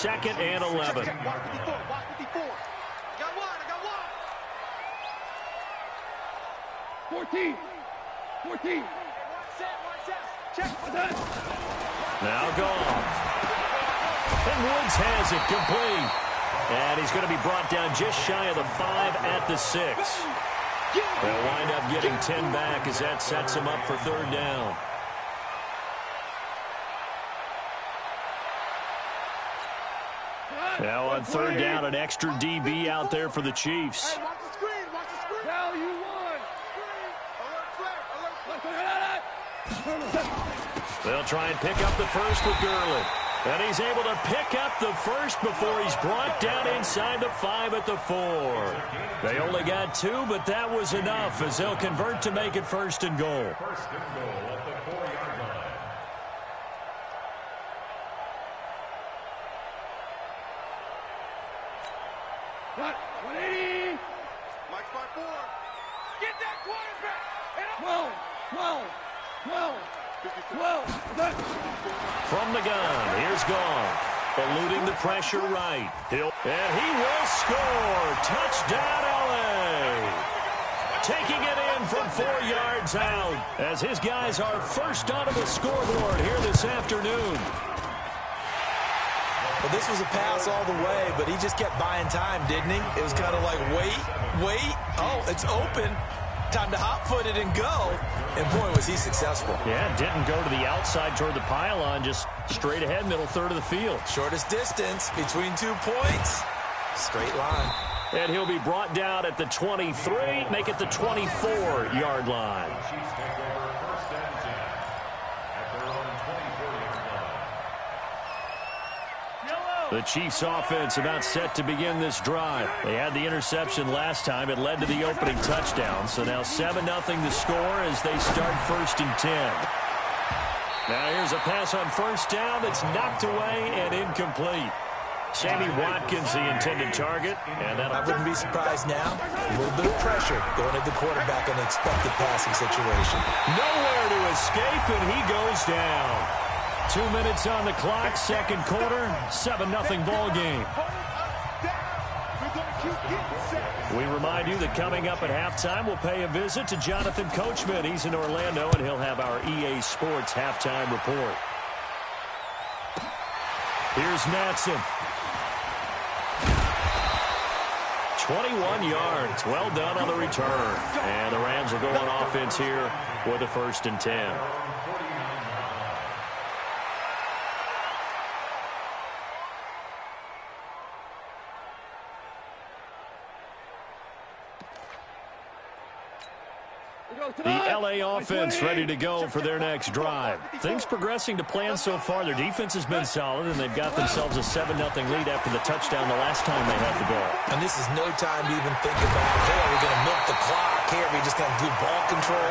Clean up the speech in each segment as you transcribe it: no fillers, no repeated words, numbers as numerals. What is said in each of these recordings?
2nd and 11. Got one. I got one. 14. 14. One set. Check. Now Goff. And Woods has it complete. And he's going to be brought down just shy of the 5 at the 6. They'll wind up getting 10 back as that sets him up for 3rd down. Now on 3rd down, an extra DB out there for the Chiefs. Hey, watch the screen. Now you won. Alert flag. They'll try and pick up the first with Gurley. And he's able to pick up the first before he's brought down inside the 5 at the 4. They only got 2, but that was enough as they'll convert to make it 1st and goal. First and goal at the 4-yard line. What? 180. Mike 5-4. Get that quarterback. 12. 12. 12. 12. From the gun, here's Goff. Eluding the pressure right. And he will score. Touchdown, L.A. Taking it in from 4 yards out as his guys are first onto the scoreboard here this afternoon. Well, this was a pass all the way, but he just kept buying time, didn't he? It was kind of like, wait. Oh, it's open. Time to hot-foot it and go. And, boy, was he successful. Yeah, didn't go to the outside toward the pylon, just straight ahead, middle third of the field. Shortest distance between 2 points. Straight line. And he'll be brought down at the 23, make it the 24-yard line. Chiefs take over 1st and 10 at their own 24-yard line. The Chiefs offense about set to begin this drive. They had the interception last time. It led to the opening touchdown. So now 7-0 the score as they start 1st and 10. Now here's a pass on 1st down that's knocked away and incomplete. Sammy Watkins, the intended target. And I wouldn't be surprised now. A little bit of pressure going at the quarterback in an expected passing situation. Nowhere to escape, and he goes down. 2 minutes on the clock, 2nd quarter, 7-0 ball game. We remind you that coming up at halftime, we'll pay a visit to Jonathan Coachman. He's in Orlando, and he'll have our EA Sports halftime report. Here's Natson. 21 yards. Well done on the return. And the Rams are going offense here with a 1st and 10. The L.A. offense ready to go for their next drive. Things progressing to plan so far. Their defense has been solid, and they've got themselves a 7-0 lead after the touchdown the last time they had the ball. And this is no time to even think about, hey, are we going to milk the clock? Hey, are we just going to do ball control?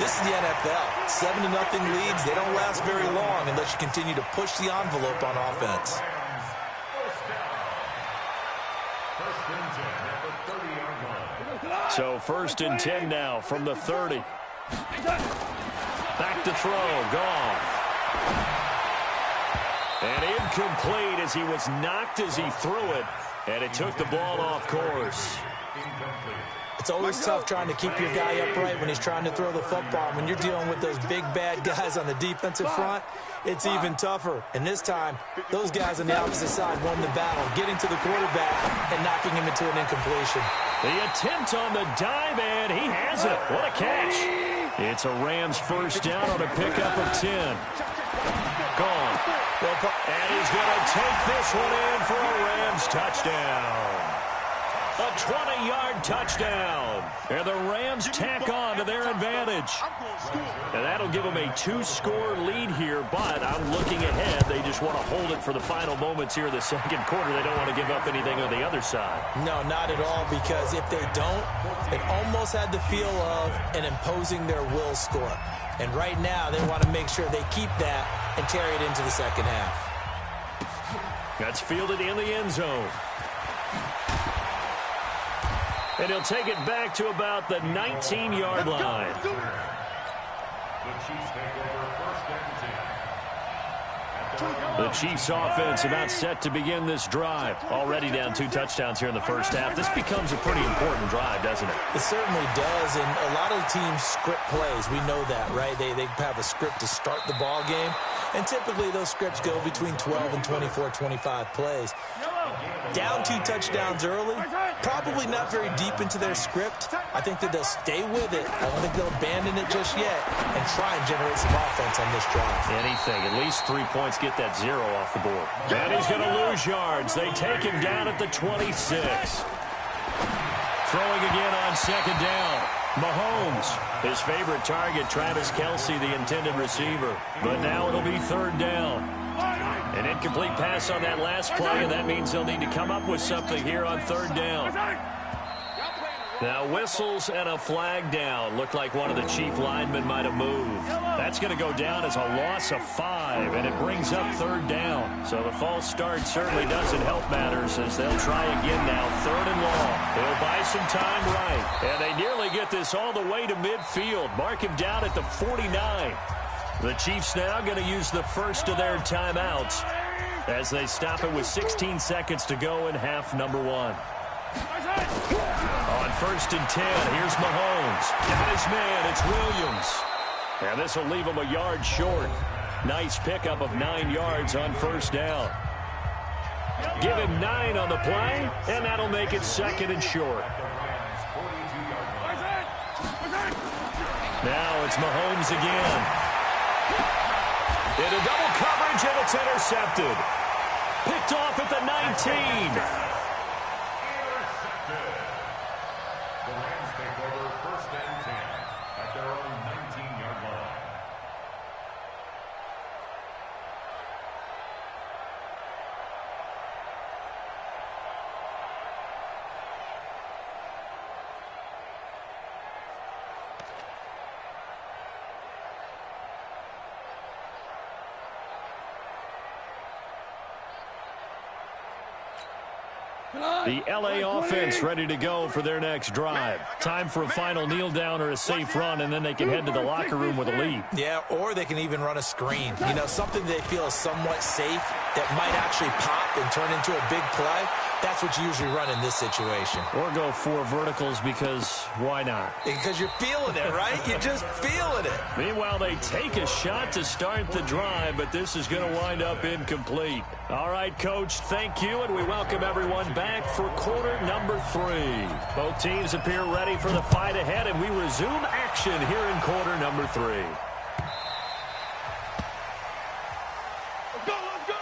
This is the NFL. 7-0 leads. They don't last very long unless you continue to push the envelope on offense. First and 10 at the 30-yard line. So 1st and 10 now from the 30. Back to throw. Goff. And incomplete as he was knocked as he threw it. And it took the ball off course. It's always tough trying to keep your guy upright when he's trying to throw the football. When you're dealing with those big, bad guys on the defensive front, it's even tougher. And this time, those guys on the opposite side won the battle, getting to the quarterback and knocking him into an incompletion. The attempt on the dive, and he has it. What a catch. It's a Rams 1st down on a pickup of 10. Gone. And he's going to take this one in for a Rams touchdown. A 20-yard touchdown. And the Rams tack on to their advantage. And that'll give them a 2-score lead here, but I'm looking ahead. They just want to hold it for the final moments here in the 2nd quarter. They don't want to give up anything on the other side. No, not at all, because if they don't, it almost had the feel of an imposing their will score. And right now, they want to make sure they keep that and carry it into the 2nd half. That's fielded in the end zone. And he'll take it back to about the 19-yard line. The Chiefs take over 1st and 10 at The Chiefs offense about set to begin this drive. Already down 2 touchdowns here in the first half. This becomes a pretty important drive, doesn't it? It certainly does, and a lot of teams script plays. We know that, right? They have a script to start the ball game, and typically those scripts go between 12 and 24, 25 plays. Down 2 touchdowns early, probably not very deep into their script. I think that they'll stay with it. I don't think they'll abandon it just yet and try and generate some offense on this drive. Anything. At least 3 points, get that 0 off the board. And he's going to lose yards. They take him down at the 26. Throwing again on second down. Mahomes, his favorite target, Travis Kelce, the intended receiver. But now it'll be third down. An incomplete pass on that last play, and that means they'll need to come up with something here on third down. Now whistles and a flag down. Looked like one of the Chief linemen might have moved. That's going to go down as a loss of 5, and it brings up third down. So the false start certainly doesn't help matters as they'll try again now. Third and long. They'll buy some time right. And they nearly get this all the way to midfield. Mark him down at the 49. The Chiefs now going to use the first of their timeouts as they stop it with 16 seconds to go in half number 1. On first and 10, here's Mahomes. Got his man, it's Williams. And this will leave him a yard short. Nice pickup of 9 yards on first down. Give him 9 on the play, and that'll make it second and short. Now it's Mahomes again. Into double coverage, and it's intercepted. Picked off at the 19. The Rams take over first and 10 at their own 19-yard line. The LA offense ready to go for their next drive. Time for a final kneel down or a safe run, and then they can head to the locker room with a lead. Yeah, or they can even run a screen. You know, something they feel is somewhat safe that might actually pop and turn into a big play. That's what you usually run in this situation. Or go 4 verticals because why not? Because you're feeling it, right? You're just feeling it. Meanwhile, they take a shot to start the drive, but this is going to wind up incomplete. All right, Coach, thank you, and we welcome everyone back for quarter number 3. Both teams appear ready for the fight ahead, and we resume action here in quarter number 3. Let's go, let's go!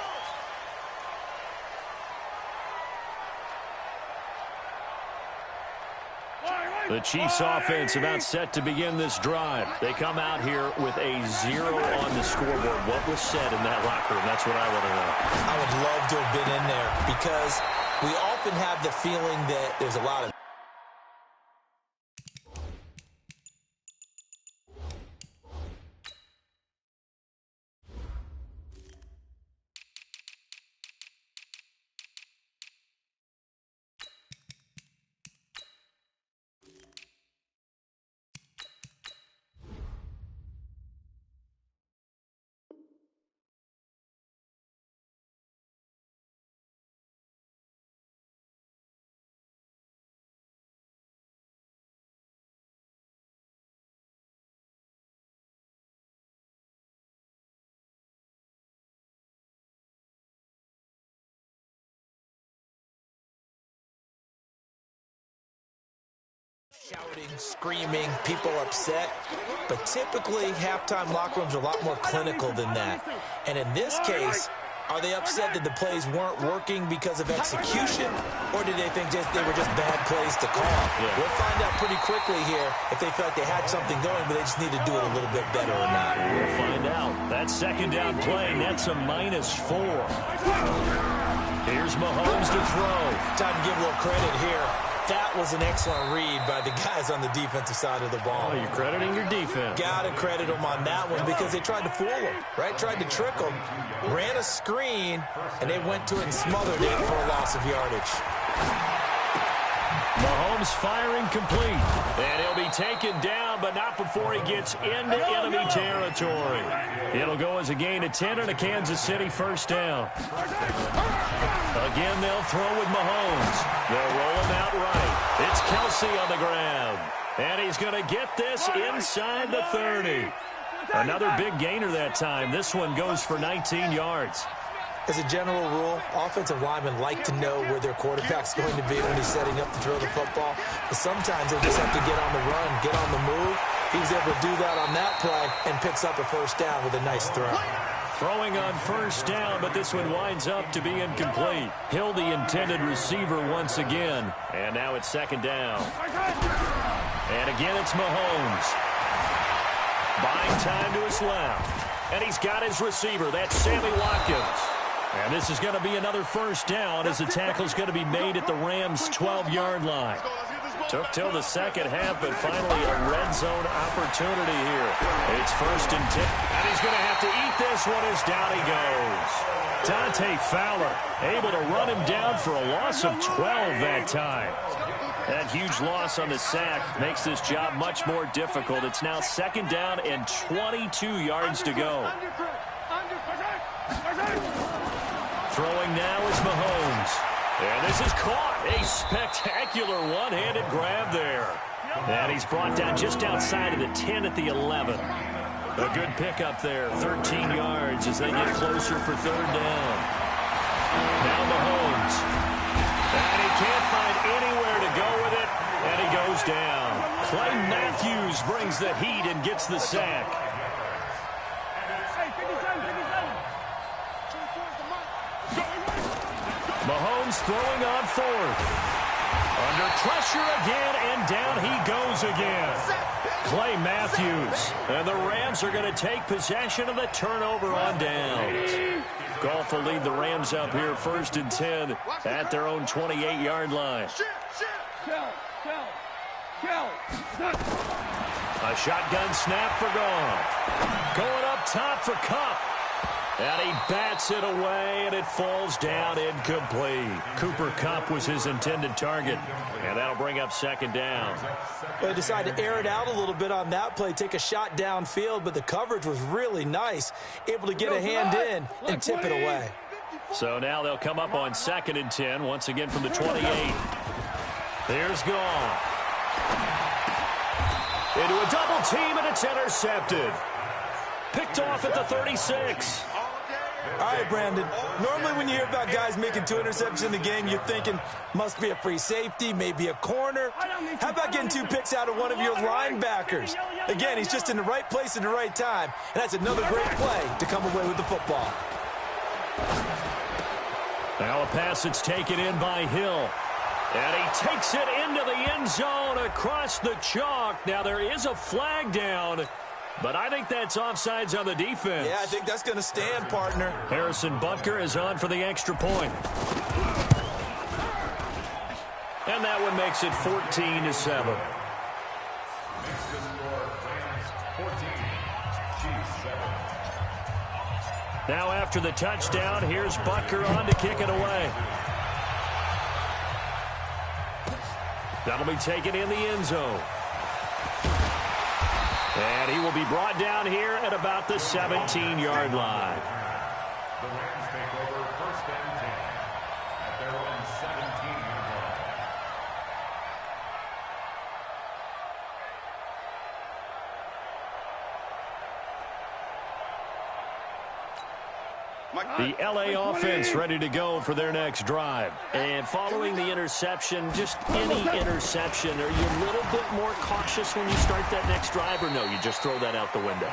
The Chiefs offense about set to begin this drive. They come out here with a 0 on the scoreboard. What was said in that locker room? That's what I want to know. I would love to have been in there because we often have the feeling that there's a lot of shouting, screaming, people upset. But typically, halftime locker rooms are a lot more clinical than that. And in this case, are they upset that the plays weren't working because of execution, or did they think they were just bad plays to call? Yeah. We'll find out pretty quickly here if they felt they had something going, but they just need to do it a little bit better or not. We'll find out. That second down play, that's a -4. Here's Mahomes to throw. Time to give a little credit here. That was an excellent read by the guys on the defensive side of the ball. Oh, you're crediting your defense. Got to credit them on that one because they tried to fool them, right? Tried to trick them, ran a screen, and they went to it and smothered it for a loss of yardage. Mahomes firing complete. And he'll be taken down, but not before he gets into enemy territory. It'll go as a gain of 10 and a Kansas City first down. Again, they'll throw with Mahomes. They'll roll him out right. It's Kelsey on the ground. And he's going to get this inside the 30. Another big gainer that time. This one goes for 19 yards. As a general rule, offensive linemen like to know where their quarterback's going to be when he's setting up to throw the football. But sometimes they just have to get on the run, get on the move. He was able to do that on that play and picks up a first down with a nice throw. Throwing on first down, but this one winds up to be incomplete. Hill, the intended receiver once again. And now it's second down. And again, it's Mahomes. Buying time to his left. And he's got his receiver. That's Sammy Watkins. And this is going to be another first down as the tackle's going to be made at the Rams' 12-yard line. Took till the second half, but finally a red zone opportunity here. It's first and 10. And he's going to have to eat this one as down he goes. Dante Fowler able to run him down for a loss of 12 that time. That huge loss on the sack makes this job much more difficult. It's now second down and 22 yards to go. Throwing now is Mahomes. And this is caught. A spectacular one-handed grab there. And he's brought down just outside of the 10 at the 11. A good pickup there, 13 yards as they get closer for third down. Now Mahomes. And he can't find anywhere to go with it, and he goes down. Clay Matthews brings the heat and gets the sack. Mahomes throwing on fourth. Under pressure again, and down he goes again. Clay Matthews. And the Rams are going to take possession of the turnover on downs. Goff will lead the Rams up here first and 10 at their own 28-yard line. A shotgun snap for Goff. Going up top for Kupp. And he bats it away, and it falls down incomplete. Cooper Kupp was his intended target, and that'll bring up second down. They decided to air it out a little bit on that play, take a shot downfield, but the coverage was really nice, able to get a hand in and tip it away. So now they'll come up on second and 10, once again from the 28. There's Goff. Into a double team, and it's intercepted. Picked off at the 36. All right, Brandon, normally when you hear about guys making 2 interceptions in the game, you're thinking must be a free safety, maybe a corner. How about getting 2 picks out of one of your linebackers? Again, he's just in the right place at the right time, and that's another great play to come away with the football. Now a pass that's taken in by Hill. And he takes it into the end zone across the chalk. Now there is a flag down, but I think that's offsides on the defense. Yeah, I think that's going to stand, partner. Harrison Butker is on for the extra point. And that one makes it 14-7. Now after the touchdown, here's Butker on to kick it away. That'll be taken in the end zone. And he will be brought down here at about the 17-yard line. The Rams take over first and 10 at their own 17-yard line. The LA offense ready to go for their next drive. And following the interception, just any interception, are you a little bit more cautious when you start that next drive, or no, you just throw that out the window?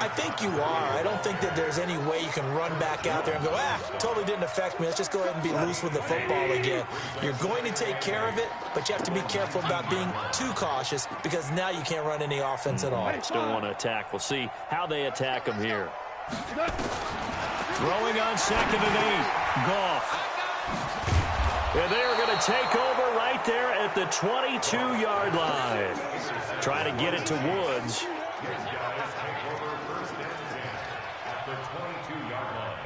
I think you are. I don't think that there's any way you can run back out there and go, totally didn't affect me. Let's just go ahead and be loose with the football again. You're going to take care of it, but you have to be careful about being too cautious because now you can't run any offense at all. Still want to attack. We'll see how they attack them here. Throwing on second and 8. Goff. And they are going to take over right there at the 22-yard line. Try to get it to Woods. At the 22-yard line.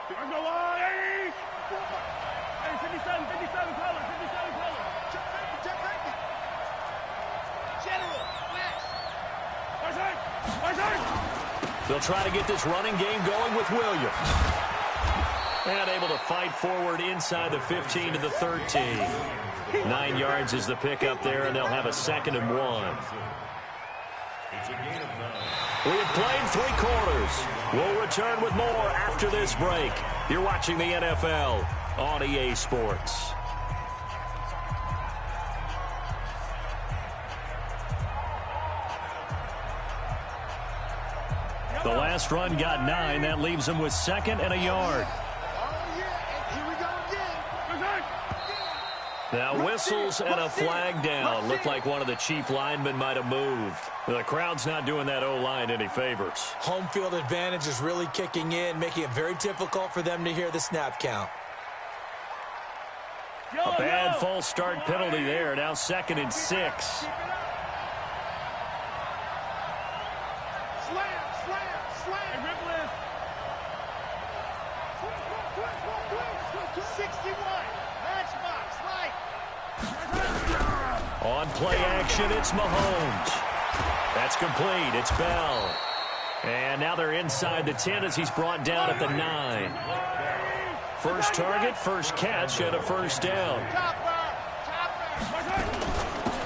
There's no line. Hey, 57 color. General, West. They'll try to get this running game going with Williams. And able to fight forward inside the 15 to the 13. 9 yards is the pickup there, and they'll have a 2nd and 1. We have played 3 quarters. We'll return with more after this break. You're watching the NFL on EA Sports. The last run got 9. That leaves them with 2nd and a yard. Now whistles and a flag down. Looked like one of the chief linemen might have moved. The crowd's not doing that O-line any favors. Home field advantage is really kicking in, making it very difficult for them to hear the snap count. A bad false start penalty there. Now 2nd and 6. On play action, it's Mahomes. That's complete. It's Bell. And now they're inside the 10 as he's brought down at the 9. First target, first catch, and a first down.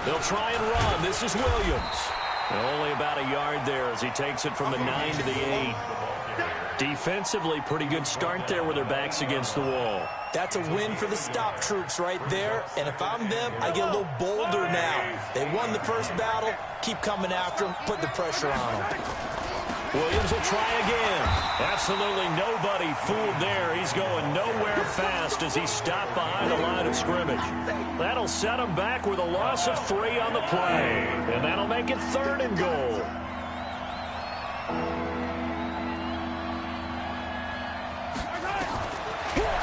They'll try and run. This is Williams. And only about a yard there as he takes it from the 9 to the 8. Defensively, pretty good start there with their backs against the wall. That's a win for the stop troops right there. And if I'm them, I get a little bolder now. They won the first battle. Keep coming after them. Put the pressure on them. Williams will try again. Absolutely nobody fooled there. He's going nowhere fast as he's stopped behind the line of scrimmage. That'll set him back with a loss of 3 on the play. And that'll make it 3rd and goal.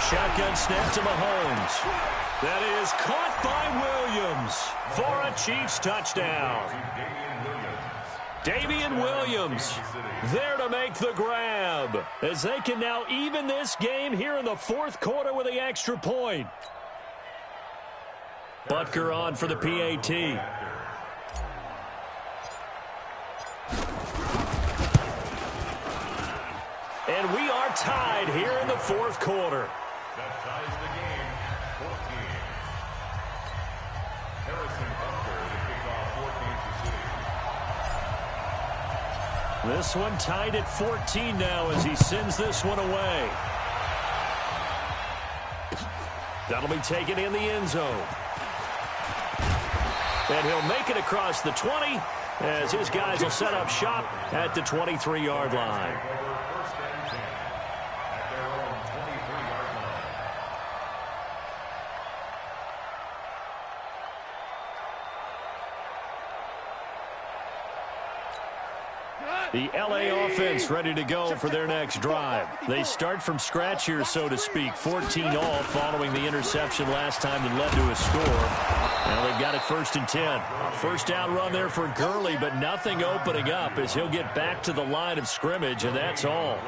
Shotgun snap to Mahomes. That is caught by Williams for a Chiefs touchdown. Damian Williams there to make the grab as they can now even this game here in the 4th quarter with the extra point. Butker on for the PAT. And we are tied here in the 4th quarter. That ties the game, 14. Harrison Butker to kick off 14 to 6. This one tied at 14 now as he sends this one away. That'll be taken in the end zone. And he'll make it across the 20 as his guys will set up shop at the 23-yard line. The LA offense ready to go for their next drive. They start from scratch here, so to speak. 14-all following the interception last time that led to a score. Now they've got it 1st and 10. First down run there for Gurley, but nothing opening up as he'll get back to the line of scrimmage, and that's all.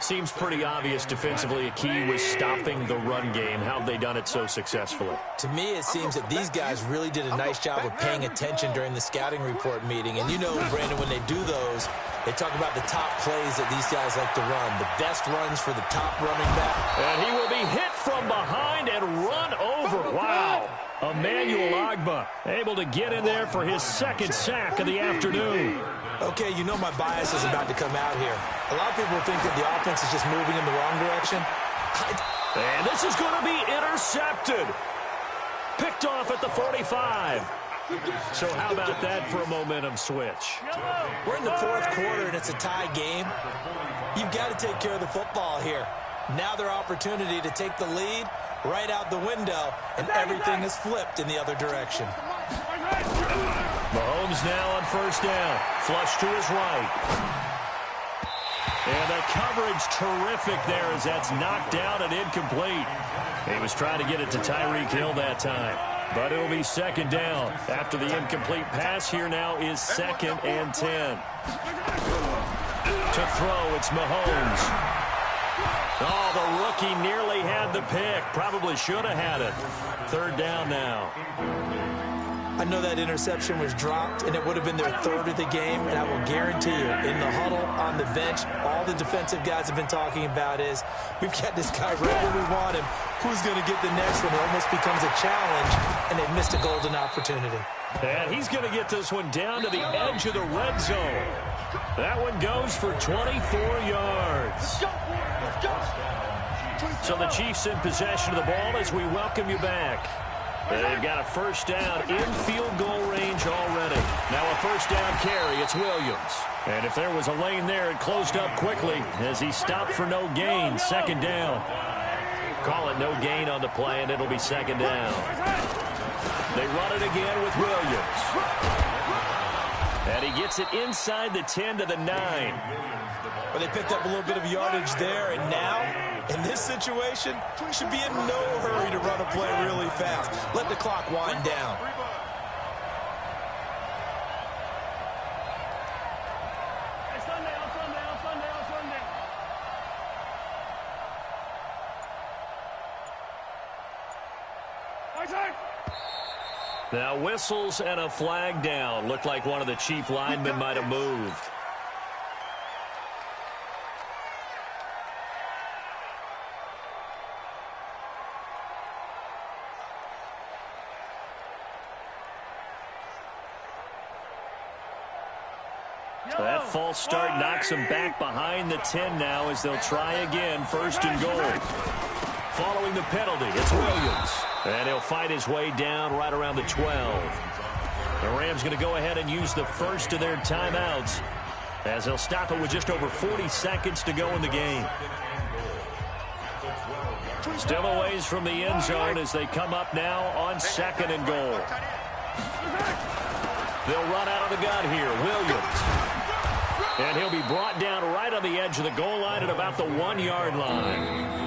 Seems pretty obvious defensively a key was stopping the run game. How have they done it so successfully? To me, it seems that these guys really did a nice job of paying attention during the scouting report meeting. And you know, Brandon, when they do those, they talk about the top plays that these guys like to run, the best runs for the top running back. And he will be hit from behind and run over. Wow. Emmanuel Ogbah able to get in there for his 2nd sack of the afternoon. Okay, you know my bias is about to come out here. A lot of people think that the offense is just moving in the wrong direction. And this is going to be intercepted. Picked off at the 45. So how about that for a momentum switch? We're in the 4th quarter, and it's a tie game. You've got to take care of the football here. Now their opportunity to take the lead right out the window, and everything is flipped in the other direction. Mahomes now on 1st down. Flush to his right. And the coverage terrific there as that's knocked down and incomplete. He was trying to get it to Tyreek Hill that time. But it'll be 2nd down. After the incomplete pass, here now is 2nd and 10. To throw, it's Mahomes. Oh, the rookie nearly had the pick. Probably should have had it. Third down now. I know that interception was dropped, and it would have been their third of the game, and I will guarantee you, in the huddle, on the bench, all the defensive guys have been talking about is, we've got this guy right where we want him. Who's going to get the next one? It almost becomes a challenge, and they've missed a golden opportunity. And he's going to get this one down to the edge of the red zone. That one goes for 24 yards. So the Chiefs in possession of the ball as we welcome you back. They've got a first down in field goal range already. Now a first down carry. It's Williams. And if there was a lane there, it closed up quickly as he stopped for no gain. Second down. Call it no gain on the play, and it'll be second down. They run it again with Williams. And he gets it inside the 10 to the 9. Well, they picked up a little bit of yardage there, and now, in this situation, should be in no hurry to run a play really fast. Let the clock wind down. Now whistles and a flag down. Looked like one of the Chief linemen might have moved. That false start knocks him back behind the 10 now as they'll try again. First and goal. Following the penalty, it's Williams. And he'll fight his way down right around the 12. The Rams going to go ahead and use the first of their timeouts as they'll stop it with just over 40 seconds to go in the game. Still a ways from the end zone as they come up now on second and goal. They'll run out of the gun here. Williams. And he'll be brought down right on the edge of the goal line at about the 1-yard line.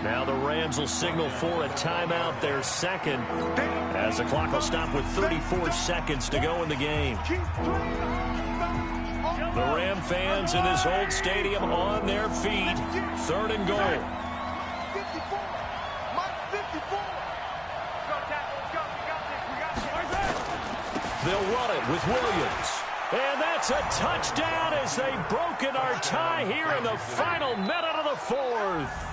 Now the Rams will signal for a timeout, their second, as the clock will stop with 34 seconds to go in the game. The Ram fans in this old stadium on their feet. Third and goal. They'll run it with Williams. And that's a touchdown as they've broken our tie here in the final minute of the fourth.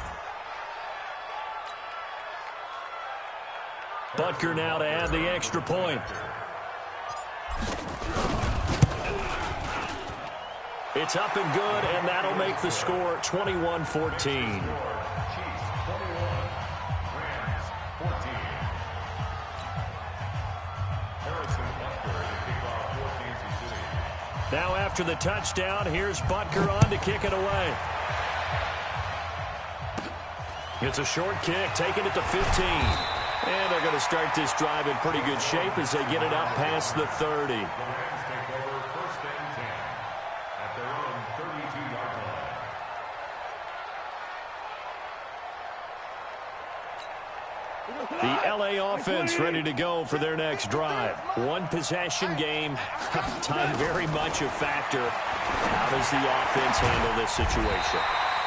Butker now to add the extra point. It's up and good, and that'll make the score 21-14. Now after the touchdown, here's Butker on to kick it away. It's a short kick, taking it to 15. And they're going to start this drive in pretty good shape as they get it up past the 30. The L.A. offense ready to go for their next drive. One possession game. Time very much a factor. How does the offense handle this situation?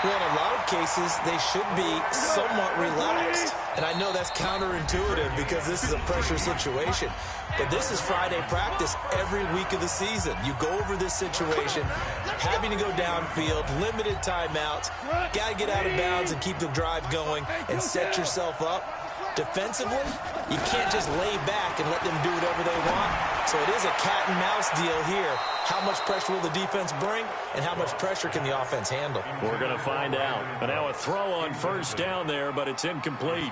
Well, in a lot of cases, they should be somewhat relaxed. And I know that's counterintuitive because this is a pressure situation. But this is Friday practice every week of the season. You go over this situation, having to go downfield, limited timeouts, got to get out of bounds and keep the drive going and set yourself up. Defensively, you can't just lay back and let them do whatever they want. So it is a cat and mouse deal here. How much pressure will the defense bring, and how much pressure can the offense handle? We're going to find out. But now a throw on first down there, but it's incomplete.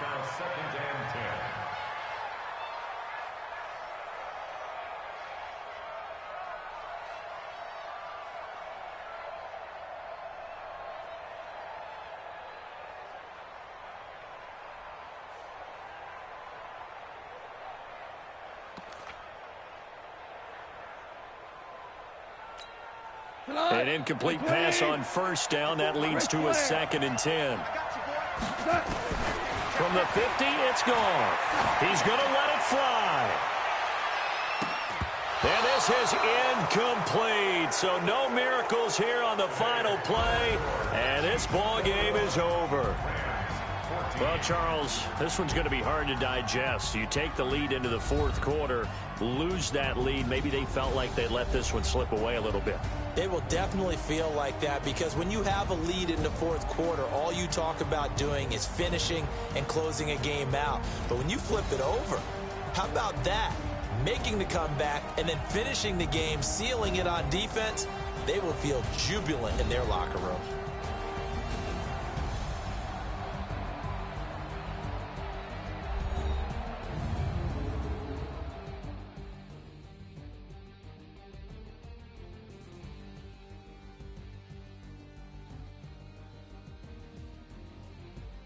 An incomplete pass on first down. That leads to a 2nd and 10. From the 50, it's gone. He's going to let it fly. And this is incomplete. So no miracles here on the final play. And this ball game is over. Well, Charles, this one's going to be hard to digest. You take the lead into the fourth quarter, lose that lead. Maybe they felt like they let this one slip away a little bit. It will definitely feel like that because when you have a lead in the fourth quarter, all you talk about doing is finishing and closing a game out. But when you flip it over, how about that? Making the comeback and then finishing the game, sealing it on defense, they will feel jubilant in their locker room.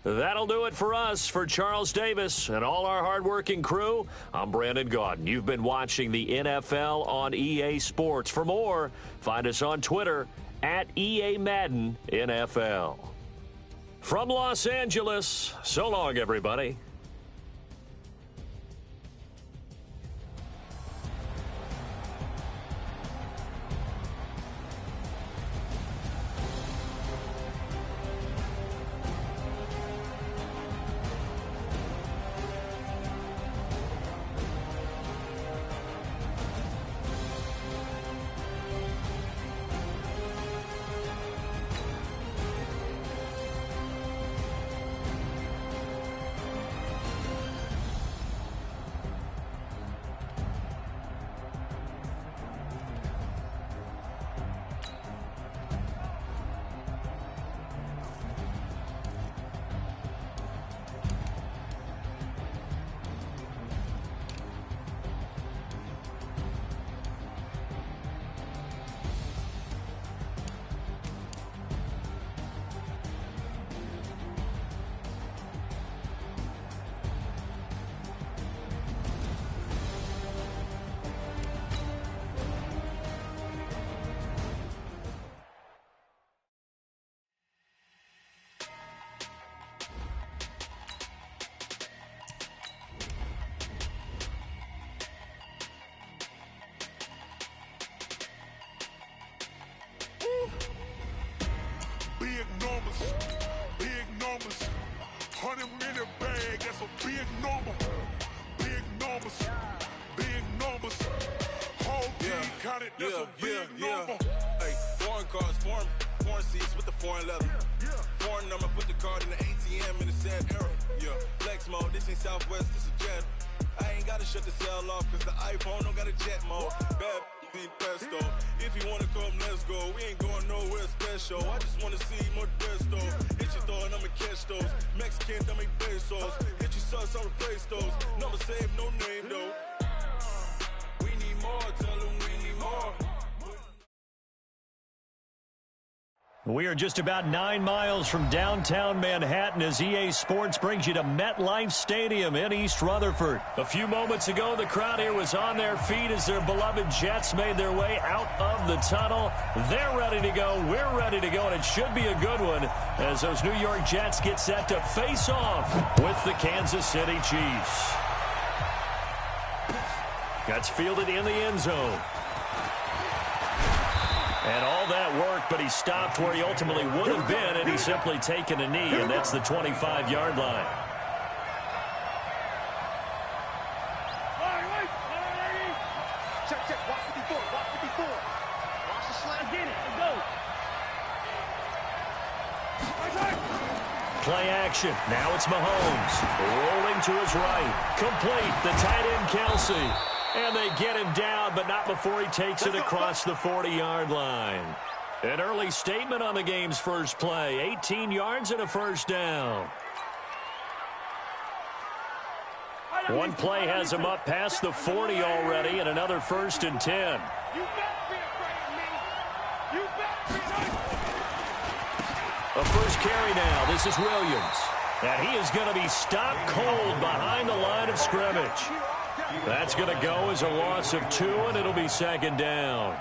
That'll do it for us. For Charles Davis and all our hardworking crew, I'm Brandon Gaudin. You've been watching the NFL on EA Sports. For more, find us on Twitter at EA Madden NFL. From Los Angeles, so long, everybody. Big numbers, 100 minute bag, that's a big number. Big numbers, whole team counted, that's a big number. Hey, foreign cars, foreign seats with the foreign leather. Foreign number, put the card in the ATM in the sad era. Yeah, flex mode, this ain't Southwest, this a jet. I ain't gotta shut the cell off, cause the iPhone don't got a jet mode. Bad ain't pesto. If you wanna come, let's go. We ain't going nowhere special. I just wanna see more Modesto. Hit your throw and I'ma catch those. Mexican, dummy pesos. Hit your sauce, I'll replace those. Number save, no name though. We need more, tell them we need more. We are just about 9 miles from downtown Manhattan as EA Sports brings you to MetLife Stadium in East Rutherford. A few moments ago, the crowd here was on their feet as their beloved Jets made their way out of the tunnel. They're ready to go. We're ready to go, and it should be a good one as those New York Jets get set to face off with the Kansas City Chiefs. Gets fielded in the end zone. And all that work, but he stopped where he ultimately would have been, and he's simply taken a knee, and that's the 25-yard line. Check, watch 54, watch 54. Watch the slant. Let's get it, let's go. Play action. Now it's Mahomes. Rolling to his right. Complete. The tight end, Kelsey. And they get him down, but not before he takes it across the 40-yard line. An early statement on the game's first play. 18 yards and a first down. One play has him up past the 40 already, and another 1st and 10. You better be afraid of me. You better be. A first carry now. This is Williams. And he is going to be stopped cold behind the line of scrimmage. That's going to go as a loss of 2, and it'll be 2nd down.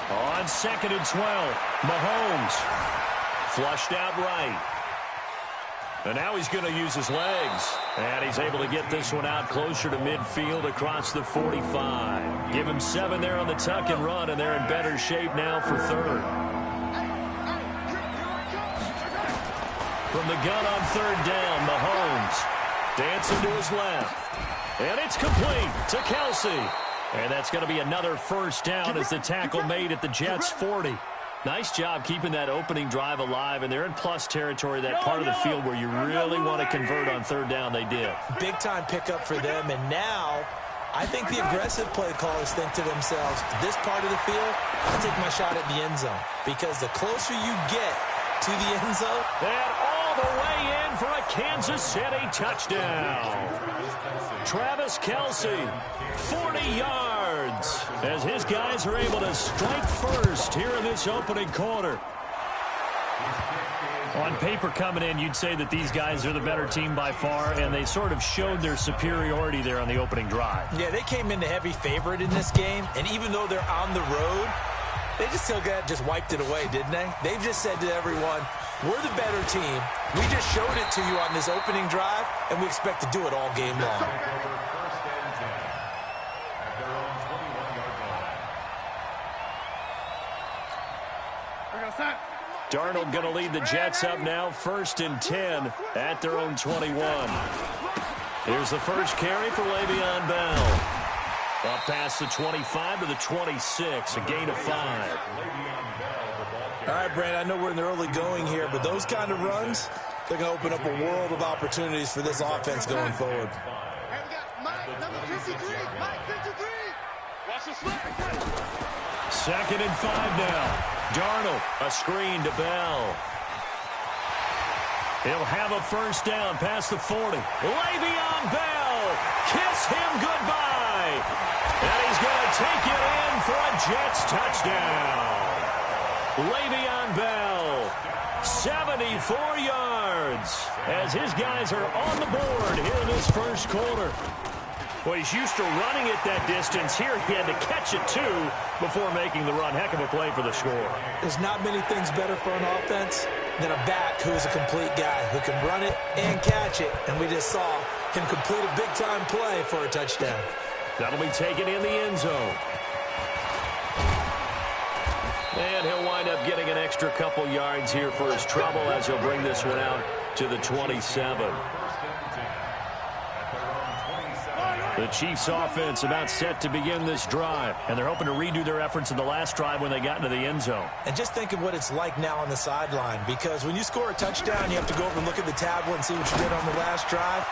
On 2nd and 12, Mahomes flushed out right. And now he's going to use his legs. And he's able to get this one out closer to midfield across the 45. Give him 7 there on the tuck and run, and they're in better shape now for third. From the gun on third down, Mahomes dancing to his left. And it's complete to Kelsey. And that's going to be another first down as the tackle made at the Jets' 40. Nice job keeping that opening drive alive, and they're in plus territory, that part of the field where you really want to convert on third down. They did. Big-time pickup for them, and now I think the aggressive play callers think to themselves, this part of the field, I'll take my shot at the end zone, because the closer you get to the end zone. And all the way in for a Kansas City touchdown. Travis Kelsey, 40 yards, as his guys are able to strike first here in this opening quarter. On paper coming in, you'd say that these guys are the better team by far, and they sort of showed their superiority there on the opening drive. Yeah, they came in the heavy favorite in this game, and even though they're on the road, they just wiped it away, didn't they? They've just said to everyone, we're the better team. We just showed it to you on this opening drive, and we expect to do it all game long. Darnold going to lead the Jets up now, 1st and 10 at their own 21. Here's the first carry for Le'Veon Bell. Up past the 25 to the 26, a gain of 5. All right, Brand, I know we're in the early going here, but those kind of runs, they're going to open up a world of opportunities for this offense going forward. And we got Mike, number 53. Mike, 53. Watch the slip. 2nd and 5 now. Darnold, a screen to Bell. He'll have a first down past the 40. Le'Veon Bell, kiss him goodbye. And he's going to take it in for a Jets touchdown. Le'Veon Bell, 74 yards, as his guys are on the board here in this first quarter. Well, he's used to running it that distance. Here he had to catch it, too, before making the run. Heck of a play for the score. There's not many things better for an offense than a back who is a complete guy who can run it and catch it. And we just saw him complete a big-time play for a touchdown. That'll be taken in the end zone. And he'll wind up getting an extra couple yards here for his trouble as he'll bring this one out to the 27. The Chiefs offense about set to begin this drive, and they're hoping to redo their efforts in the last drive when they got into the end zone. And just think of what it's like now on the sideline, because when you score a touchdown, you have to go over and look at the tablet and see what you did on the last drive.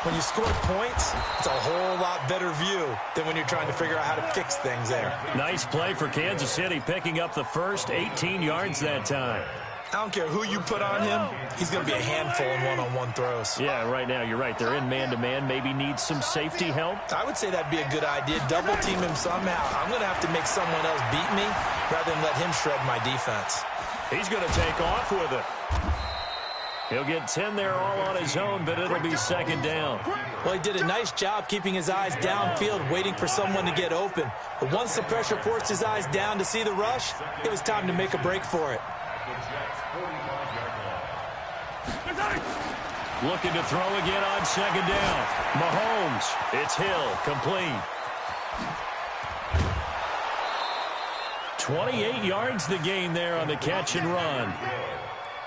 When you score points, it's a whole lot better view than when you're trying to figure out how to fix things there. Nice play for Kansas City, picking up the first 18 yards that time. I don't care who you put on him, he's going to be a handful in one-on-one throws. Yeah, right now, you're right. They're in man-to-man. Maybe needs some safety help. I would say that'd be a good idea. Double-team him somehow. I'm going to have to make someone else beat me rather than let him shred my defense. He's going to take off with it. He'll get 10 there all on his own, but it'll be 2nd down. Well, he did a nice job keeping his eyes downfield, waiting for someone to get open. But once the pressure forced his eyes down to see the rush, it was time to make a break for it. Looking to throw again on 2nd down. Mahomes, it's Hill, complete. 28 yards the gain there on the catch and run.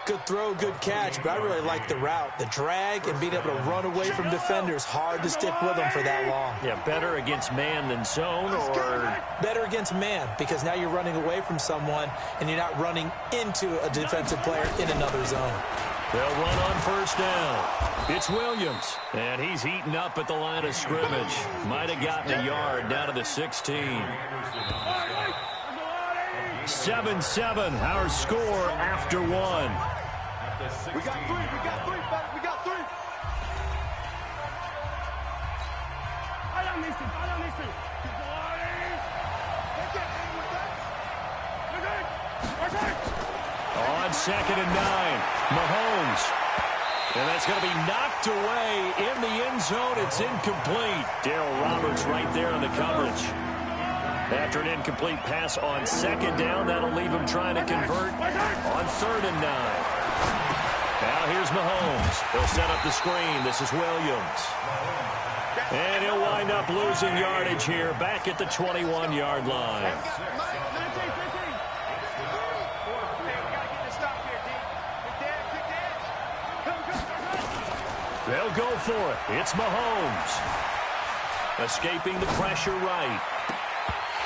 Good throw, good catch, but I really like the route. The drag and being able to run away from defenders, hard to stick with them for that long. Yeah, better against man than zone, or? Better against man, because now you're running away from someone and you're not running into a defensive player in another zone. They'll run on 1st down. It's Williams, and he's eaten up at the line of scrimmage. Might have gotten a yard down to the 16. 7-7, our score after 1. We got 3. We got 3. We got 3. On 2nd and 9, Mahomes. And that's going to be knocked away in the end zone. It's incomplete. Darryl Roberts right there on the coverage. After an incomplete pass on 2nd down, that'll leave him trying to convert on 3rd and 9. Now here's Mahomes. He'll set up the screen. This is Williams. And he'll wind up losing yardage here back at the 21-yard line. They'll go for it. It's Mahomes. Escaping the pressure right.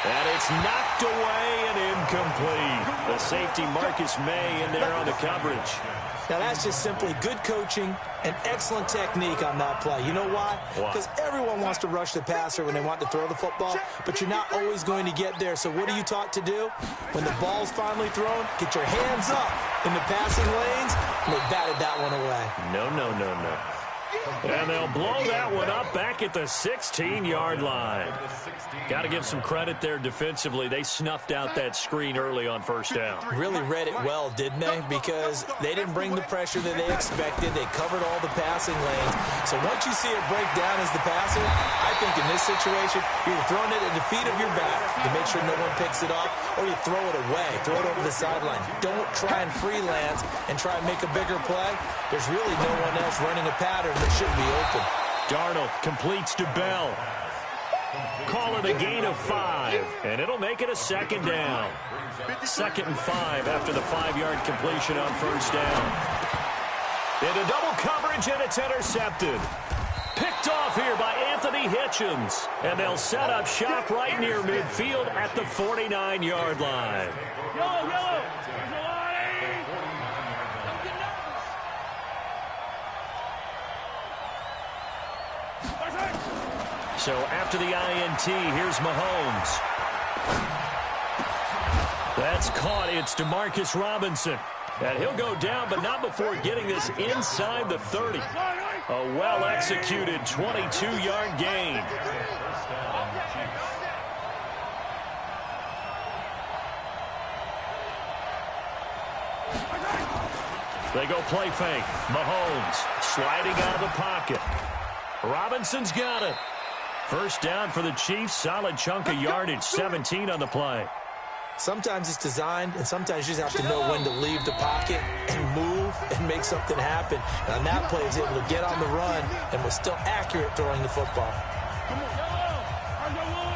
And it's knocked away and incomplete. The safety Marcus May in there on the coverage. Now, that's just simply good coaching and excellent technique on that play. You know why? Because everyone wants to rush the passer when they want to throw the football, but you're not always going to get there. So what are you taught to do? When the ball's finally thrown, get your hands up in the passing lanes, and they batted that one away. No. And they'll blow that one up back at the 16-yard line. Got to give some credit there defensively. They snuffed out that screen early on first down. Really read it well, didn't they? Because they didn't bring the pressure that they expected. They covered all the passing lanes. So once you see it break down as the passer, I think in this situation, you're throwing it at the feet of your back to make sure no one picks it up, or you throw it away, throw it over the sideline. Don't try and freelance and try and make a bigger play. There's really no one else running a pattern that should be open. Darnold completes to Bell. Call it a gain of 5, and it'll make it a second down. 2nd and 5 after the 5-yard completion on first down. Into double coverage, and it's intercepted. Picked off here by Anthony Hitchens, and they'll set up shop right near midfield at the 49-yard line. Yellow. So after the INT, here's Mahomes. That's caught. It's DeMarcus Robinson. And he'll go down, but not before getting this inside the 30. A well-executed 22-yard gain. They go play fake. Mahomes sliding out of the pocket. Robinson's got it. First down for the Chiefs. Solid chunk of yardage. 17 on the play. Sometimes it's designed, and sometimes you just have to know when to leave the pocket and move and make something happen. And on that play, he was able to get on the run and was still accurate throwing the football.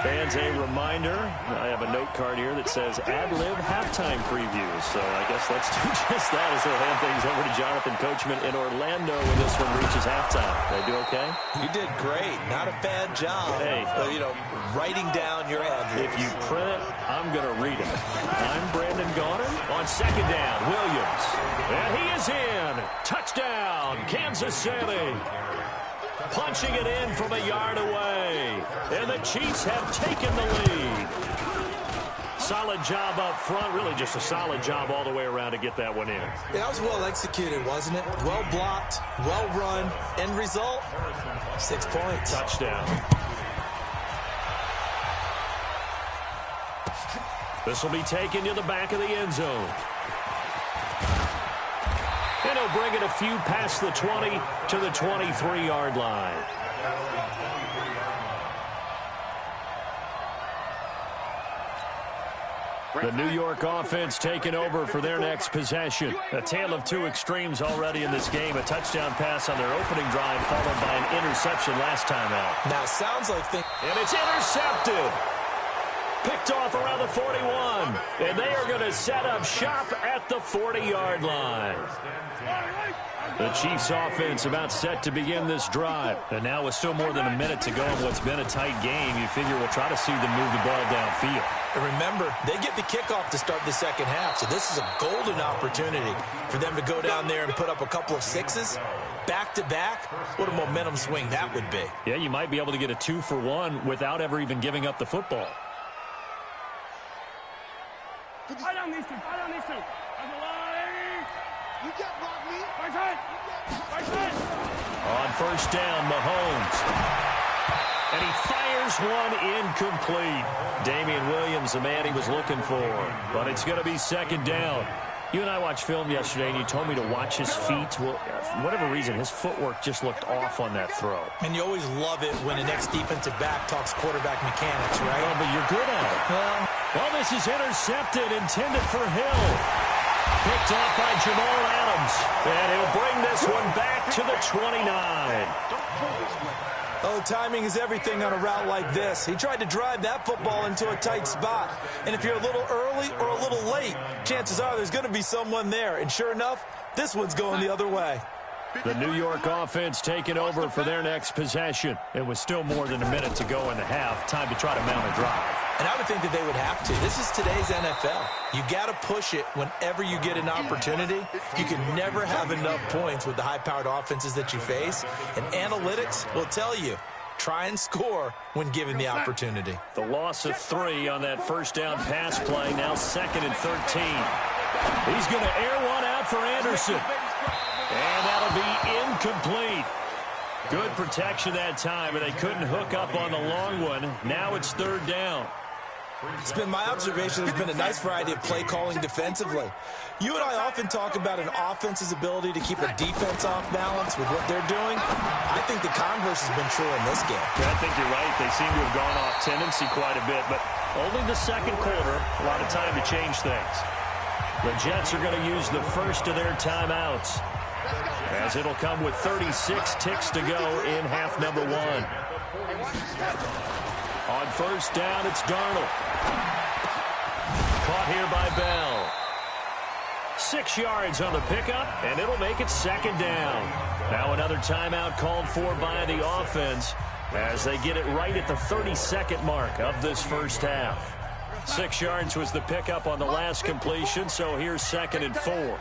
Fans, a reminder, I have a note card here that says ad-lib halftime previews. So I guess let's do just that as we'll hand things over to Jonathan Coachman in Orlando when this one reaches halftime. Did I do okay? You did great. Not a bad job. Hey. Writing down your ad-libs. If you print it, I'm going to read it. I'm Brandon Gaudin. On second down, Williams. And he is in. Touchdown, Kansas City. Punching it in from a yard away. And the Chiefs have taken the lead. Solid job up front. Really just a solid job all the way around to get that one in. Yeah, that was well executed, wasn't it? Well blocked, well run. End result, 6 points. Touchdown. This will be taken to the back of the end zone. And he'll bring it a few past the 20 to the 23-yard line. The New York offense taking over for their next possession. A tale of two extremes already in this game. A touchdown pass on their opening drive followed by an interception last time out. Now, it sounds like and it's intercepted. Picked off around the 41. And they are going to set up shop at the 40-yard line. The Chiefs offense about set to begin this drive. And now with still more than a minute to go in what's been a tight game, you figure we'll try to see them move the ball downfield. And remember, they get the kickoff to start the second half, so this is a golden opportunity for them to go down there and put up a couple of sixes back-to-back. What a momentum swing that would be. Yeah, you might be able to get a 2-for-1 without ever even giving up the football. I don't need to. You get rock me. Right side. On first down, Mahomes. And he fires one incomplete. Damian Williams, the man he was looking for. But it's going to be second down. You and I watched film yesterday, and you told me to watch his feet. Well, for whatever reason, his footwork just looked off on that throw. And you always love it when the next defensive back talks quarterback mechanics, right? Oh, but you're good at it. Well, this is intercepted, intended for Hill. picked off by Jamal Adams. And he'll bring this one back to the 29. Oh, timing is everything on a route like this. He tried to drive that football into a tight spot. And if you're a little early or a little late, chances are there's going to be someone there. And sure enough, this one's going the other way. The New York offense taking over for their next possession. It was still more than a minute to go in the half. Time to try to mount a drive. And I would think that they would have to. This is today's NFL. You got to push it whenever you get an opportunity. You can never have enough points with the high-powered offenses that you face. And analytics will tell you, try and score when given the opportunity. The loss of 3 on that first down pass play. Now 2nd and 13. He's going to air one out for Anderson. And that'll be incomplete. Good protection that time, but they couldn't hook up on the long one. Now it's 3rd down. It's been my observation there's been a nice variety of play calling defensively. You and I often talk about an offense's ability to keep a defense off balance with what they're doing. I think the converse has been true in this game. Yeah, I think you're right. They seem to have gone off tendency quite a bit, but only the second quarter, a lot of time to change things. The Jets are going to use the first of their timeouts, as it'll come with 36 ticks to go in half number 1. On first down, it's Darnold. Caught here by Bell. 6 yards on the pickup, and it'll make it 2nd down. Now another timeout called for by the offense as they get it right at the 32nd mark of this first half. 6 yards was the pickup on the last completion, so here's 2nd and 4.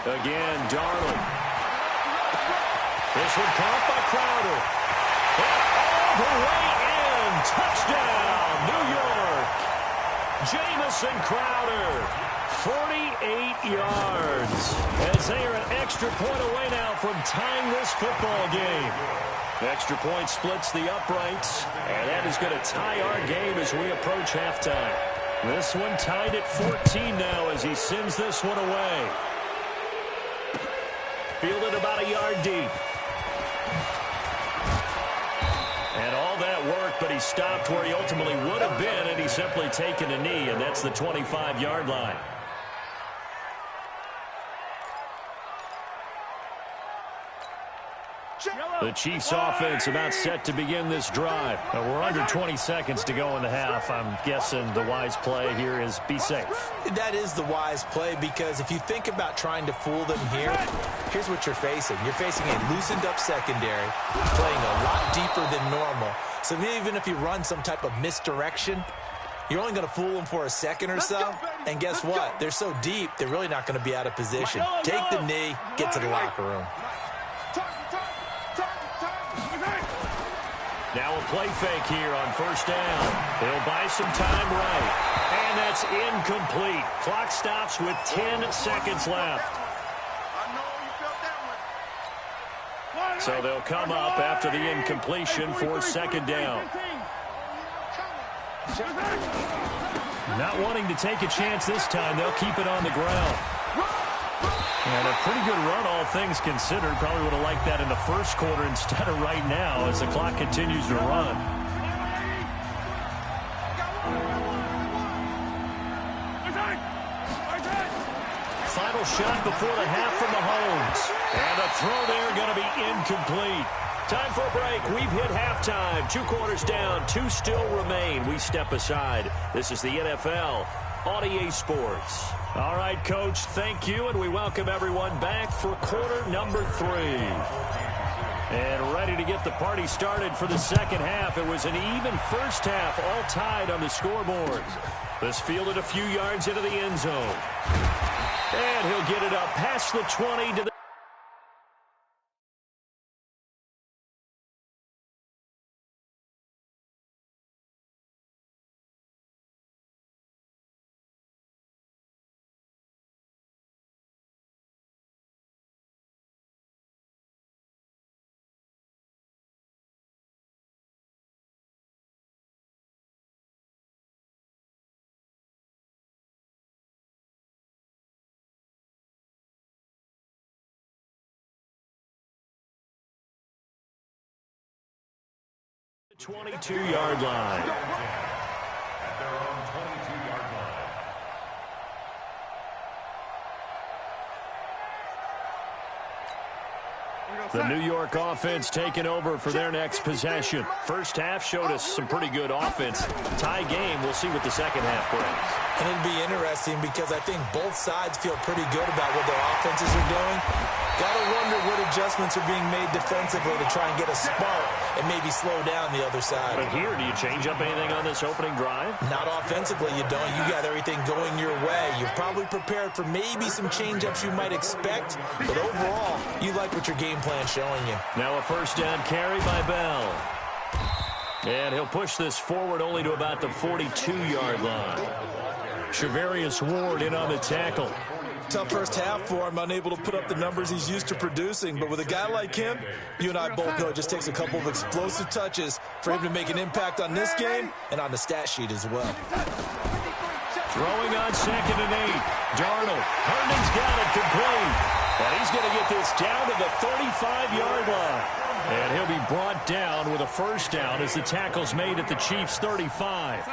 Again, Darnold. This one caught by Crowder. And all the way in. Touchdown, New York. Jamison Crowder, 48 yards. As they are an extra point away now from tying this football game. The extra point splits the uprights, and that is going to tie our game as we approach halftime. This one tied at 14 now as he sends this one away. Fielded about a yard deep. And all that worked, but he stopped where he ultimately would have been, and he's simply taken a knee, and that's the 25-yard line. The Chiefs offense about set to begin this drive. Now, we're under 20 seconds to go in the half. I'm guessing the wise play here is be safe. That is the wise play, because if you think about trying to fool them here, here's what you're facing. You're facing a loosened up secondary, playing a lot deeper than normal. So even if you run some type of misdirection, you're only going to fool them for a second or so. And guess what? They're so deep, they're really not going to be out of position. Take the knee, get to the locker room. Now a play fake here on first down. They'll buy some time right. And that's incomplete. Clock stops with 10 seconds left. So they'll come up after the incompletion for 2nd down. Not wanting to take a chance this time, they'll keep it on the ground. And a pretty good run, all things considered. Probably would have liked that in the first quarter instead of right now as the clock continues to run. Final shot before the half from Mahomes. And the throw there going to be incomplete. Time for a break. We've hit halftime. 2 quarters down. 2 still remain. We step aside. This is the NFL on EA Sports. All right, Coach, thank you, and we welcome everyone back for quarter number 3. And ready to get the party started for the second half. It was an even first half, all tied on the scoreboard. This fielded a few yards into the end zone. And he'll get it up past the 20 to the the 22-yard line. their own 22-yard line. The New York offense taking over for their next possession. First half showed us some pretty good offense. Tie game, we'll see what the second half brings. And it'll be interesting because I think both sides feel pretty good about what their offenses are doing. Got to wonder what adjustments are being made defensively to try and get a spark and maybe slow down the other side. But here, do you change up anything on this opening drive? Not offensively, you don't. You got everything going your way. You're probably prepared for maybe some change-ups you might expect, but overall, you like what your game plan's showing you. Now a first down carry by Bell. And he'll push this forward only to about the 42-yard line. Shavarius Ward in on the tackle. Tough first half for him, unable to put up the numbers he's used to producing. But with a guy like him, you and I both know it just takes a couple of explosive touches for him to make an impact on this game and on the stat sheet as well. Throwing on 2nd and 8. Darnold. Herndon's got it complete. And he's going to get this down to the 35-yard line. And he'll be brought down with a first down as the tackle's made at the Chiefs' 35.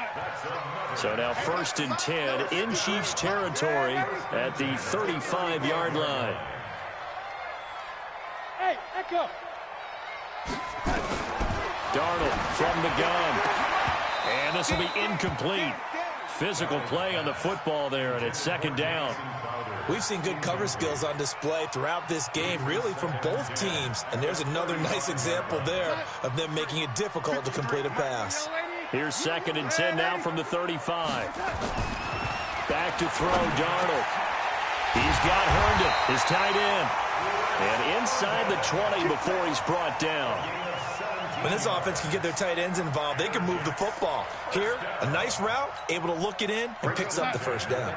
So now 1st and 10 in Chiefs territory at the 35-yard line. Hey, echo. Darnold from the gun. And this will be incomplete. Physical play on the football there, and it's 2nd down. We've seen good cover skills on display throughout this game, really from both teams. And there's another nice example there of them making it difficult to complete a pass. Here's 2nd and 10 now from the 35. Back to throw, Darnold. He's got Herndon, his tight end. And inside the 20 before he's brought down. When this offense can get their tight ends involved, they can move the football. Here, a nice route, able to look it in, and picks up the first down.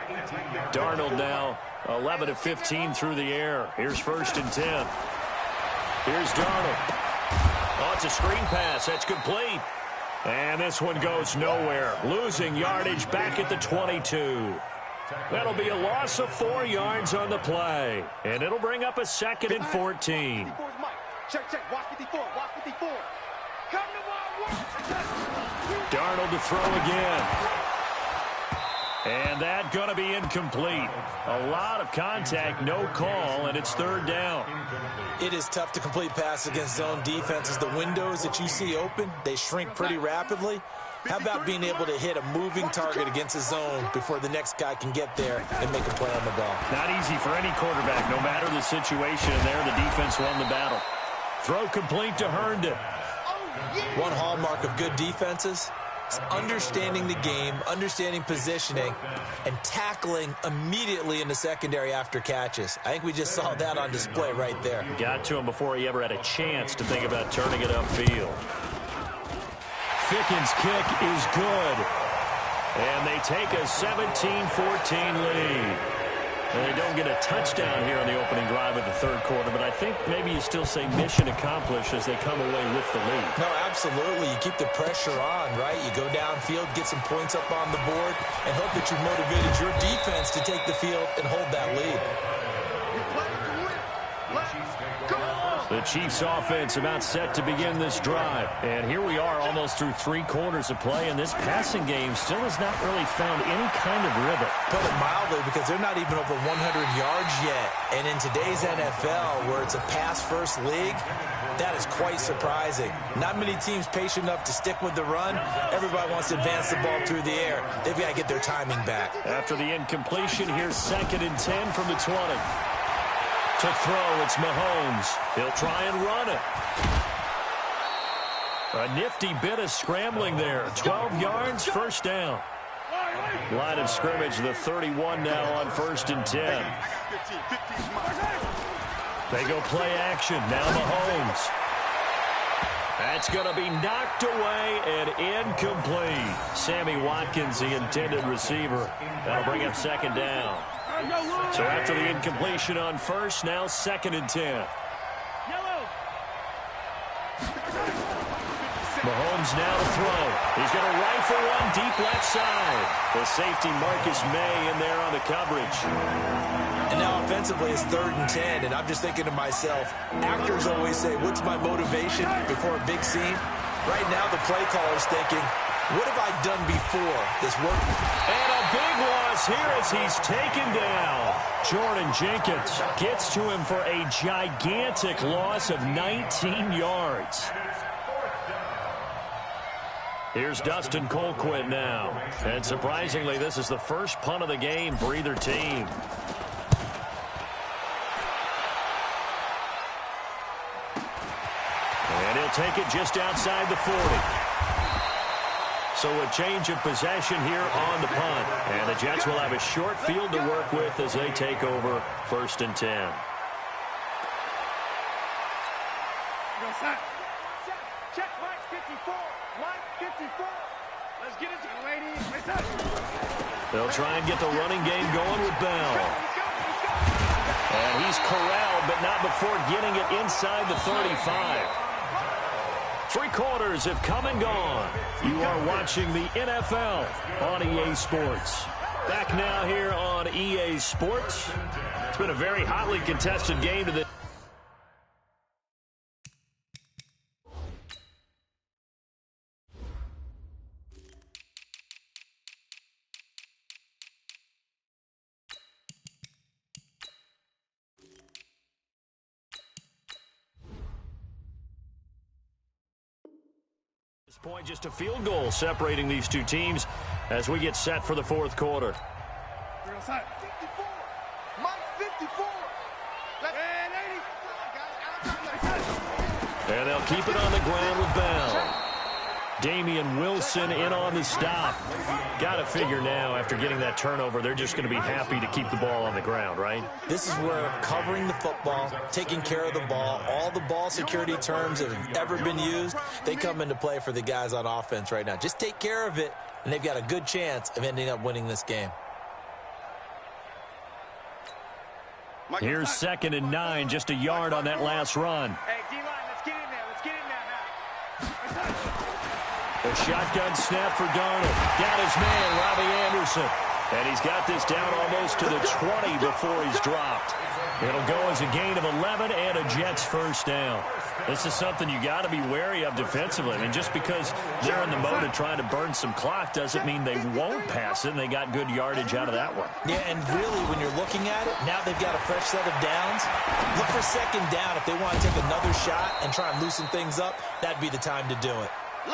Darnold now 11 of 15 through the air. Here's 1st and 10. Here's Darnold. Oh, it's a screen pass. That's complete. And this one goes nowhere. Losing yardage back at the 22. That'll be a loss of 4 yards on the play. And it'll bring up a 2nd and 14. Check. Watch 54. Watch 54. Come to Darnold to throw again. And that going to be incomplete. A lot of contact, no call, and it's 3rd down. It is tough to complete passes against zone defenses. The windows that you see open, they shrink pretty rapidly. How about being able to hit a moving target against a zone before the next guy can get there and make a play on the ball? Not easy for any quarterback, no matter the situation. And there, the defense won the battle. Throw complete to Herndon. One hallmark of good defenses is understanding the game, understanding positioning, and tackling immediately in the secondary after catches. I think we just saw that on display right there. Got to him before he ever had a chance to think about turning it upfield. Ficken's kick is good. And they take a 17-14 lead. And they don't get a touchdown here in the opening drive of the 3rd quarter, but I think maybe you still say mission accomplished as they come away with the lead. No, absolutely. You keep the pressure on, right? You go downfield, get some points up on the board, and hope that you've motivated your defense to take the field and hold that lead. The Chiefs offense about set to begin this drive. And here we are almost through 3 quarters of play, and this passing game still has not really found any kind of rhythm. Put it mildly, because they're not even over 100 yards yet. And in today's NFL, where it's a pass-first league, that is quite surprising. Not many teams patient enough to stick with the run. Everybody wants to advance the ball through the air. They've got to get their timing back. After the incompletion, here's 2nd and 10 from the 20. To throw, it's Mahomes. He'll try and run it. A nifty bit of scrambling there. 12 yards, first down. Line of scrimmage, the 31 now on 1st and 10. They go play action. Now Mahomes. That's going to be knocked away and incomplete. Sammy Watkins, the intended receiver. That'll bring up 2nd down. So after the incompletion on 1st, now 2nd and 10. Mahomes now to throw. He's going to rifle one deep left side. The safety Marcus May in there on the coverage. And now offensively it's 3rd and 10, and I'm just thinking to myself, actors always say, what's my motivation before a big scene? Right now the play caller's thinking, What have I done before this work? And a big loss here as he's taken down. Jordan Jenkins gets to him for a gigantic loss of 19 yards. Here's Dustin Colquitt now. And surprisingly, this is the first punt of the game for either team. And he'll take it just outside the 40. So a change of possession here on the punt. And the Jets will have a short field to work with as they take over 1st and 10. Check Mike 54. Mike 54. Let's get it, ladies. They'll try and get the running game going with Bell. And he's corralled, but not before getting it inside the 35. 3 quarters have come and gone. You are watching the NFL on EA Sports. Back now here on EA Sports. It's been a very hotly contested game to the... point, just a field goal separating these two teams as we get set for the 4th quarter. 54. Mike 54. And they'll keep it on the ground with Bell. Damian Wilson in on the stop. Got to figure now, after getting that turnover, they're just going to be happy to keep the ball on the ground, right? This is where covering the football, taking care of the ball, all the ball security terms that have ever been used, they come into play for the guys on offense right now. Just take care of it, and they've got a good chance of ending up winning this game. Here's 2nd and 9, just a yard on that last run. Hey, D-line, let's get in there. Let's get in there now. A shotgun snap for Darnold. Got his man, Robbie Anderson. And he's got this down almost to the 20 before he's dropped. It'll go as a gain of 11 and a Jets 1st down. This is something you got to be wary of defensively. I mean, just because they're in the mode of trying to burn some clock doesn't mean they won't pass it, and they got good yardage out of that one. Yeah, and really, when you're looking at it, now they've got a fresh set of downs. Look for 2nd down. If they want to take another shot and try and loosen things up, that'd be the time to do it.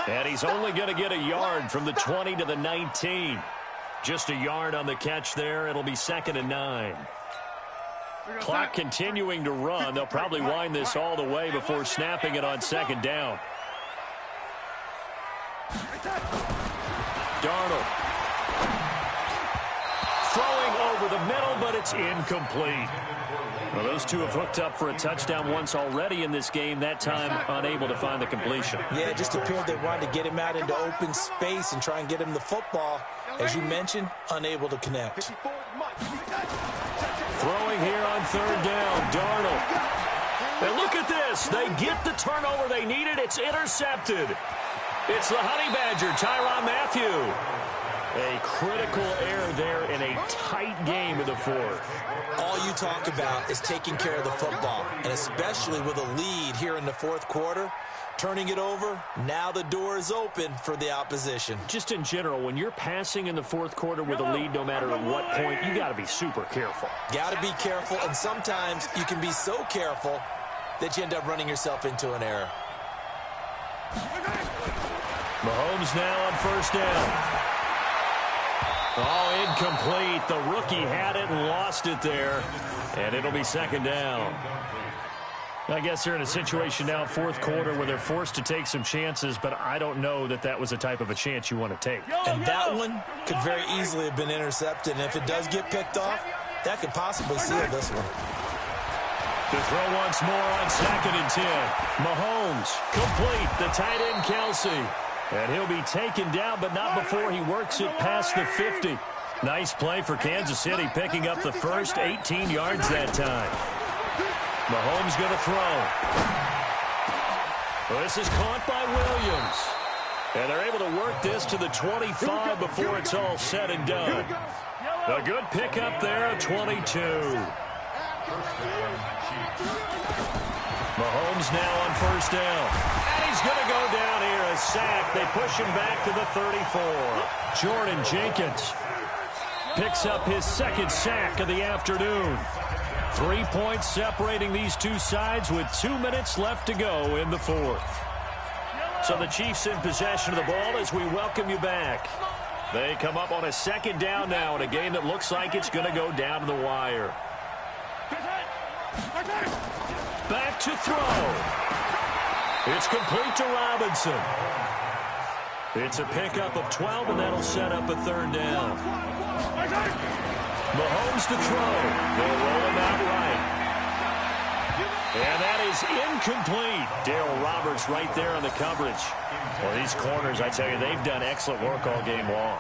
And he's only going to get a yard from the 20 to the 19. Just a yard on the catch there. It'll be 2nd and 9. Clock continuing to run. They'll probably wind this all the way before snapping it on 2nd down. Darnold. Throwing over the middle, but it's incomplete. Well, those two have hooked up for a touchdown once already in this game, that time unable to find the completion. Yeah, it just appeared they wanted to get him out into open space and try and get him the football. As you mentioned, unable to connect. Throwing here on 3rd down, Darnold. And look at this. They get the turnover they needed. It's intercepted. It's the Honey Badger, Tyrann Mathieu. A critical error there in a tight game of the 4th. All you talk about is taking care of the football, and especially with a lead here in the 4th quarter, turning it over, now the door is open for the opposition. Just in general, when you're passing in the 4th quarter with a lead, no matter at what point, you got to be super careful. Got to be careful, and sometimes you can be so careful that you end up running yourself into an error. Mahomes now on 1st down. Oh, incomplete. The rookie had it and lost it there. And it'll be 2nd down. I guess they're in a situation now, 4th quarter, where they're forced to take some chances, but I don't know that that was a type of a chance you want to take. And that one could very easily have been intercepted. And if it does get picked off, that could possibly seal this one. To throw once more on 2nd and 10. Mahomes, complete. The tight end, Kelsey. And he'll be taken down, but not before he works it past the 50. Nice play for Kansas City, picking up the first 18 yards that time. Mahomes going to throw. Well, this is caught by Williams. And they're able to work this to the 25 before it's all said and done. A good pickup there, 22. Mahomes now on first down. And he's going to go down here. A sack. They push him back to the 34. Jordan Jenkins picks up his second sack of the afternoon. 3 points separating these two sides with 2 minutes left to go in the fourth. So the Chiefs in possession of the ball as we welcome you back. They come up on a second down now in a game that looks like it's going to go down to the wire. Back to throw. It's complete to Robinson. It's a pickup of 12, and that'll set up a third down. Mahomes to throw. They'll roll him out right. And that is incomplete. Darryl Roberts right there on the coverage. Well, these corners, I tell you, they've done excellent work all game long.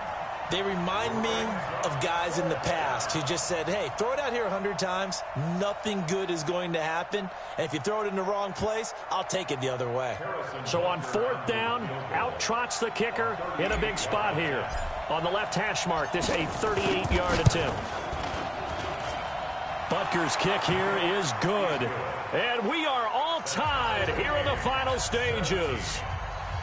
They remind me of guys in the past who just said, hey, throw it out here 100 times. Nothing good is going to happen. And if you throw it in the wrong place, I'll take it the other way. So on fourth down, out trots the kicker in a big spot here. On the left hash mark, this a 38-yard attempt. Butker's kick here is good. And we are all tied here in the final stages.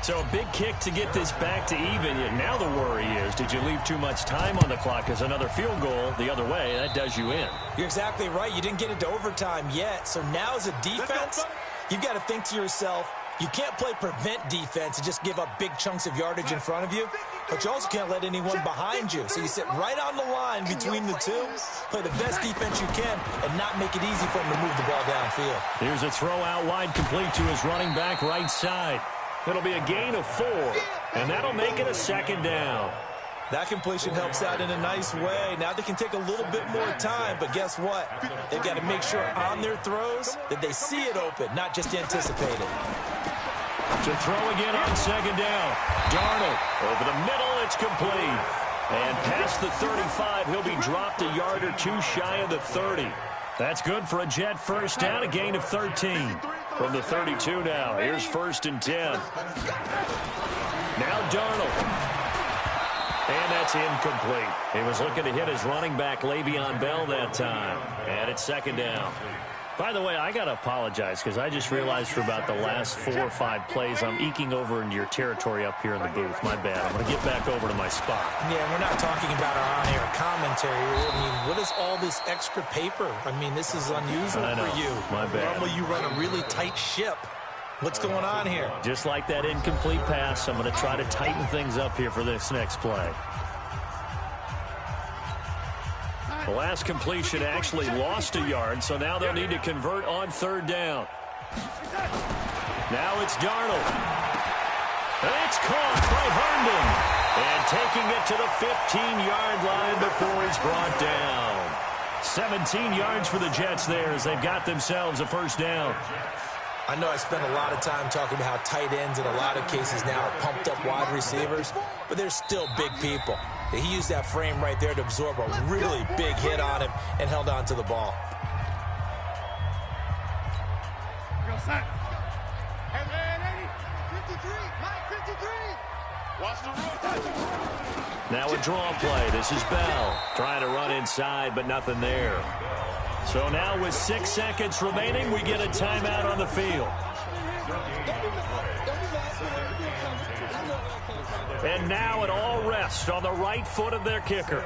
So a big kick to get this back to even. Yet now the worry is, did you leave too much time on the clock? Because another field goal the other way, that does you in. You're exactly right. You didn't get into overtime yet. So now as a defense, you've got to think to yourself, you can't play prevent defense and just give up big chunks of yardage in front of you. But you also can't let anyone behind you. So you sit right on the line between the two, play the best defense you can, and not make it easy for them to move the ball downfield. Here's a throw out wide complete to his running back right side. It'll be a gain of 4, and that'll make it a second down. That completion helps out in a nice way. Now they can take a little bit more time, but guess what? They've got to make sure on their throws that they see it open, not just anticipate it. To throw again on second down. Darnold over the middle. It's complete. And past the 35, he'll be dropped a yard or two shy of the 30. That's good for a Jet first down, a gain of 13. From the 32 now, here's 1st and 10. Now Darnold. And that's incomplete. He was looking to hit his running back, Le'Veon Bell, that time. And it's second down. By the way, I got to apologize because I just realized for about the last 4 or 5 plays, I'm eking over into your territory up here in the booth. My bad. I'm going to get back over to my spot. Yeah, we're not talking about our on-air commentary. I mean, what is all this extra paper? I mean, this is unusual for you. My bad. Normally you run a really tight ship. What's going on here? Just like that incomplete pass, I'm going to try to tighten things up here for this next play. The last completion actually lost a yard, so now they'll need to convert on third down. Now it's Darnold. And it's caught by Herndon. And taking it to the 15-yard line before he's brought down. 17 yards for the Jets there as they've got themselves a first down. I know I spent a lot of time talking about how tight ends in a lot of cases now are pumped up wide receivers, but they're still big people. He used that frame right there to absorb a really big hit on him and held on to the ball. Now a draw play. This is Bell trying to run inside, but nothing there. So now with 6 seconds remaining, we get a timeout on the field. And now it all rests on the right foot of their kicker.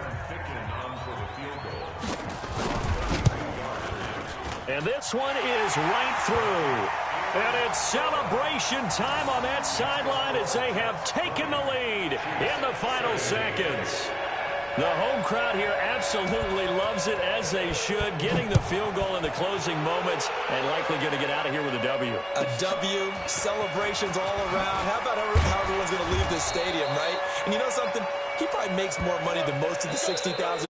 And this one is right through. And it's celebration time on that sideline as they have taken the lead in the final seconds. The home crowd here absolutely loves it, as they should, getting the field goal in the closing moments and likely going to get out of here with a W. A W, celebrations all around. How about how everyone's going to leave this stadium, right? And you know something? He probably makes more money than most of the 60,000.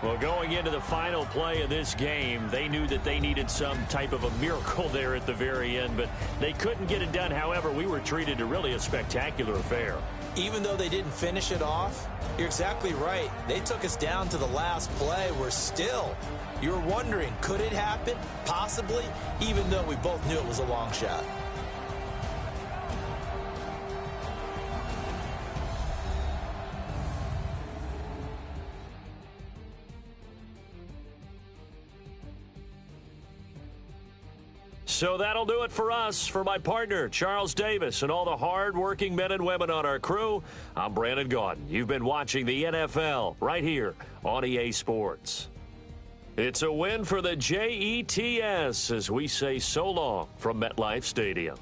Well, going into the final play of this game, they knew that they needed some type of a miracle there at the very end, but they couldn't get it done. However, we were treated to really a spectacular affair. Even though they didn't finish it off, you're exactly right. They took us down to the last play. We're still, you're wondering, could it happen? Possibly, even though we both knew it was a long shot. So that'll do it for us. For my partner, Charles Davis, and all the hard-working men and women on our crew, I'm Brandon Gaudin. You've been watching the NFL right here on EA Sports. It's a win for the Jets as we say so long from MetLife Stadium.